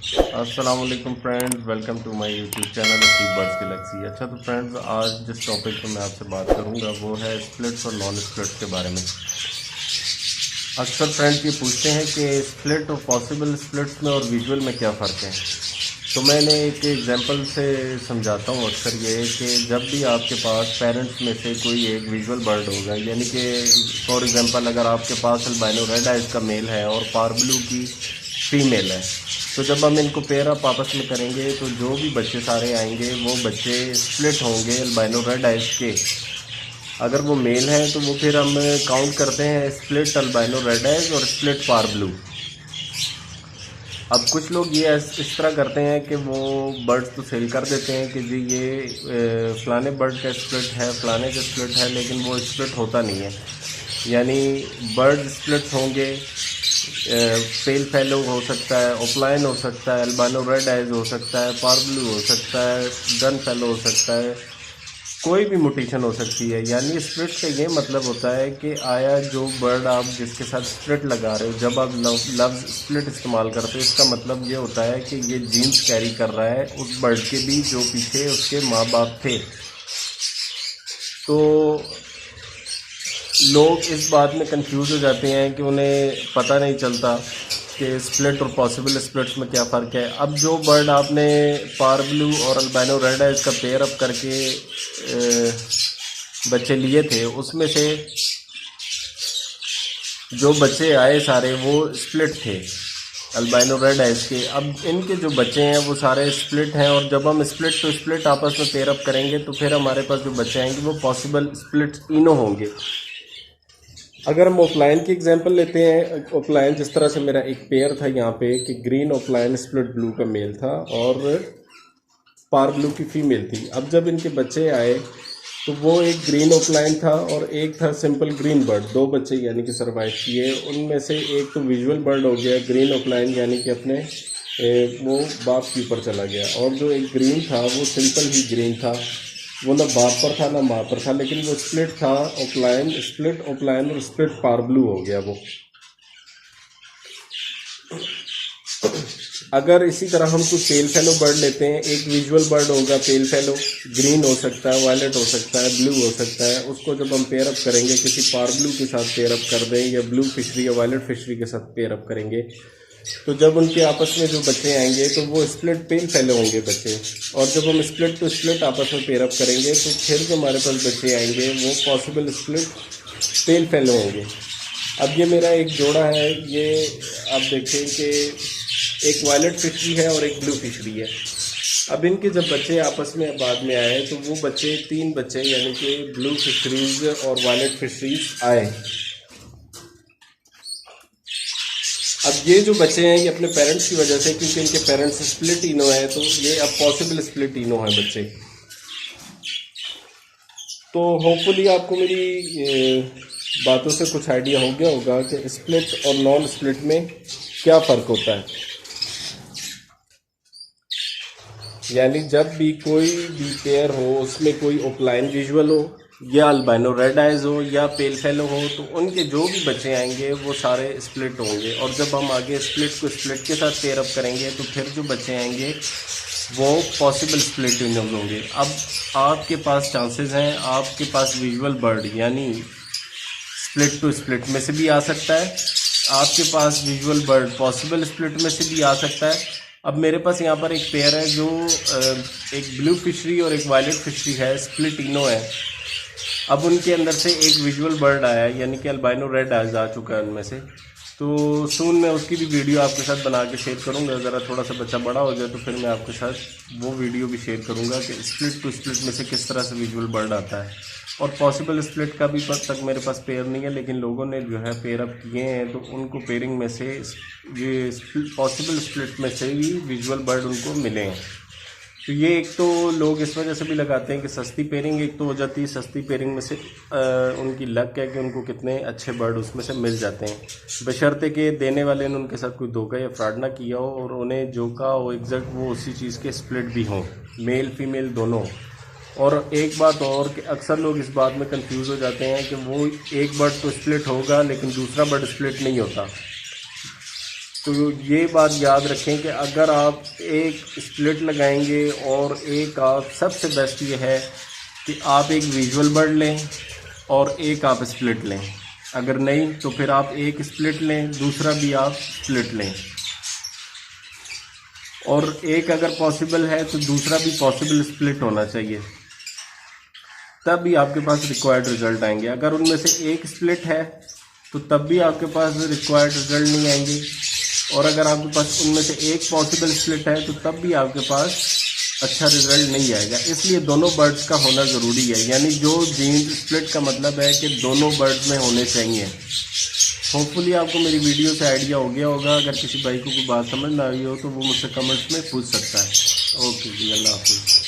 अस्सलाम वालेकुम friends, welcome to my YouTube channel Sea Birds Galaxy. अच्छा तो फ्रेंड्स, आज जिस टॉपिक पर मैं आपसे बात करूंगा वो है स्प्लिट्स और नॉन स्प्लिट्स के बारे में। अक्सर फ्रेंड्स ये पूछते हैं कि स्प्लिट और पॉसिबल स्प्लिट्स में और विजुअल में क्या फ़र्क है। तो मैंने एक एग्जांपल से समझाता हूँ। अक्सर ये है कि जब भी आपके पास पेरेंट्स में से कोई एक विजुअल बर्ड होगा, यानी कि फॉर एग्जांपल अगर आपके पास अल्बाइनो रेड आइज का मेल है और पारब्लू की फीमेल है, तो जब हम इनको पेयर अप आपस में करेंगे तो जो भी बच्चे सारे आएंगे वो बच्चे स्प्लिट होंगे अल्बाइनो रेड आइज के। अगर वो मेल है तो वो फिर हम काउंट करते हैं स्प्लिट अल्बाइनो रेड आइज और स्प्लिट पारब्लू। अब कुछ लोग ये इस तरह करते हैं कि वो बर्ड्स तो सेल कर देते हैं कि जी ये फलाने बर्ड का स्प्लिट है, फलाने का स्प्लिट है, लेकिन वो स्प्लिट होता नहीं है। यानी बर्ड स्प्लिट्स होंगे, पेल फेलो हो सकता है, ओपलाइन हो सकता है, अल्बानो रेड आइज हो सकता है, पारब्लू हो सकता है, गन फेलो हो सकता है, कोई भी म्यूटेशन हो सकती है। यानी स्प्लिट का ये मतलब होता है कि आया जो बर्ड आप जिसके साथ स्प्लिट लगा रहे हो, जब आप लफ्ज़ स्प्लिट इस्तेमाल करते हो, इसका मतलब ये होता है कि ये जीन्स कैरी कर रहा है उस बर्ड के भी जो पीछे उसके माँ बाप थे। तो लोग इस बात में कंफ्यूज हो जाते हैं कि उन्हें पता नहीं चलता कि स्प्लिट और पॉसिबल स्प्लिट्स में क्या फ़र्क है। अब जो बर्ड आपने पारब्लू और अल्बाइनो रेड आइज का पेयर अप करके बच्चे लिए थे, उसमें से जो बच्चे आए सारे वो स्प्लिट थे अल्बाइनो रेड आइज के। अब इनके जो बच्चे हैं वो सारे स्प्लिट हैं, और जब हम स्प्लिट टू स्प्लिट आपस में पेयर अप करेंगे तो फिर हमारे पास जो बच्चे आएंगे वो पॉसिबल स्प्लिट इनो होंगे। अगर हम ऑफलाइन की एग्जांपल लेते हैं, ऑफलाइन जिस तरह से मेरा एक पेयर था यहाँ पे कि ग्रीन ऑफलाइन स्प्लिट ब्लू का मेल था और पार ब्लू की फीमेल थी। अब जब इनके बच्चे आए तो वो एक ग्रीन ऑफलाइन था और एक था सिंपल ग्रीन बर्ड। दो बच्चे यानी कि सर्वाइव किए। उनमें से एक तो विजुअल बर्ड हो गया ग्रीन ऑफलाइन, यानी कि अपने वो बाप के ऊपर चला गया, और जो एक ग्रीन था वो सिंपल ही ग्रीन था, वो ना बाप पर था ना माँ पर था, लेकिन वो स्प्लिट था ऑफलाइन, स्प्लिट ऑफलाइन और स्प्लिट पारब्लू हो गया वो। अगर इसी तरह हम कुछ पेल फेलो बर्ड लेते हैं, एक विजुअल बर्ड होगा पेल फेलो, ग्रीन हो सकता है, वायलेट हो सकता है, ब्लू हो सकता है, उसको जब हम पेयर अप करेंगे किसी पारब्लू के साथ पेयर अप कर दें या ब्लू फिशरी या वायलेट फिशरी के साथ पेयर अप करेंगे, तो जब उनके आपस में जो बच्चे आएंगे तो वो स्प्लिट पेल फेलो होंगे बच्चे। और जब हम स्प्लिट टू स्प्लिट आपस में पेयर अप करेंगे तो फिर जो हमारे पास बच्चे आएंगे वो पॉसिबल स्प्लिट पेल फेलो होंगे। अब ये मेरा एक जोड़ा है, ये आप देखें कि एक वायलेट फिशरी है और एक ब्लू फिशरी है। अब इनके जब बच्चे आपस में बाद में आए तो वो बच्चे तीन बच्चे यानी कि ब्लू फिशरीज और वायलेट फिशरीज आए। अब ये जो बच्चे हैं ये अपने पेरेंट्स की वजह से, क्योंकि इनके पेरेंट्स स्प्लिट इनो है, तो ये अब पॉसिबल स्प्लिट इनो है बच्चे। तो होपफुली आपको मेरी बातों से कुछ आइडिया हो गया होगा कि स्प्लिट और नॉन स्प्लिट में क्या फ़र्क होता है। यानी जब भी कोई भी पेयर हो उसमें कोई ऑफलाइन विजुअल हो या अल्बाइनो रेड आइज हो या पेल फेलो हो, तो उनके जो भी बच्चे आएंगे वो सारे स्प्लिट होंगे। और जब हम आगे स्प्लिट को स्प्लिट के साथ पेयर अप करेंगे तो फिर जो बच्चे आएंगे वो पॉसिबल स्प्लिट इनोज होंगे। अब आपके पास चांसेस हैं, आपके पास विजुअल बर्ड यानी स्प्लिट टू स्प्लिट में से भी आ सकता है, आपके पास विजुअल बर्ड पॉसिबल स्प्लिट में से भी आ सकता है। अब मेरे पास यहाँ पर एक पेयर है जो एक ब्लू फिशरी और एक वायलेट फिशरी है, स्प्लिट इनो है। अब उनके अंदर से एक विजुअल बर्ड आया है, यानी कि अल्बाइनो रेड आइज आ चुका है उनमें से। तो सून मैं उसकी भी वीडियो आपके साथ बना के शेयर करूँगा। ज़रा थोड़ा सा बच्चा बड़ा हो जाए तो फिर मैं आपके साथ वो वीडियो भी शेयर करूँगा कि स्प्लिट टू स्प्लिट में से किस तरह से विजुअल बर्ड आता है। और पॉसिबल स्प्लिट का भी तक मेरे पास पेयर नहीं है, लेकिन लोगों ने जो है पेयर अप किए हैं तो उनको पेयरिंग में से ये पॉसिबल स्प्लिट में से ही विजुअल बर्ड उनको मिले हैं। तो ये एक तो लोग इस वजह से भी लगाते हैं कि सस्ती पेयरिंग एक तो हो जाती है, सस्ती पेयरिंग में से उनकी लक है कि उनको कितने अच्छे बर्ड उसमें से मिल जाते हैं, बशर्ते कि देने वाले ने उनके साथ कोई धोखा या फ्रॉड ना किया हो और उन्हें जो कहा हो एग्जैक्ट वो उसी चीज़ के स्प्लिट भी हों, मेल फीमेल दोनों। और एक बात और कि अक्सर लोग इस बात में कंफ्यूज हो जाते हैं कि वो एक बर्ड तो स्प्लिट होगा लेकिन दूसरा बर्ड स्प्लिट नहीं होता। तो ये बात याद रखें कि अगर आप एक स्प्लिट लगाएंगे और एक आप, सबसे बेस्ट ये है कि आप एक विजुअल बर्ड लें और एक आप स्प्लिट लें। अगर नहीं तो फिर आप एक स्प्लिट लें, दूसरा भी आप स्प्लिट लें, और एक अगर पॉसिबल है तो दूसरा भी पॉसिबल स्प्लिट होना चाहिए, तब भी आपके पास रिक्वायर्ड रिजल्ट आएंगे। अगर उनमें से एक स्प्लिट है तो तब भी आपके पास रिक्वायर्ड रिजल्ट नहीं आएंगे, और अगर आपके पास उनमें से एक पॉसिबल स्प्लिट है तो तब भी आपके पास अच्छा रिजल्ट नहीं आएगा। इसलिए दोनों बर्ड्स का होना ज़रूरी है, यानी जो जीन स्प्लिट का मतलब है कि दोनों बर्ड्स में होने चाहिए। होपफुली आपको मेरी वीडियो से आइडिया हो गया होगा। अगर किसी भाई को कोई बात समझ ना आई हो तो वो मुझसे कमेंट्स में पूछ सकता है। ओके जी, अल्लाह हाफिज़।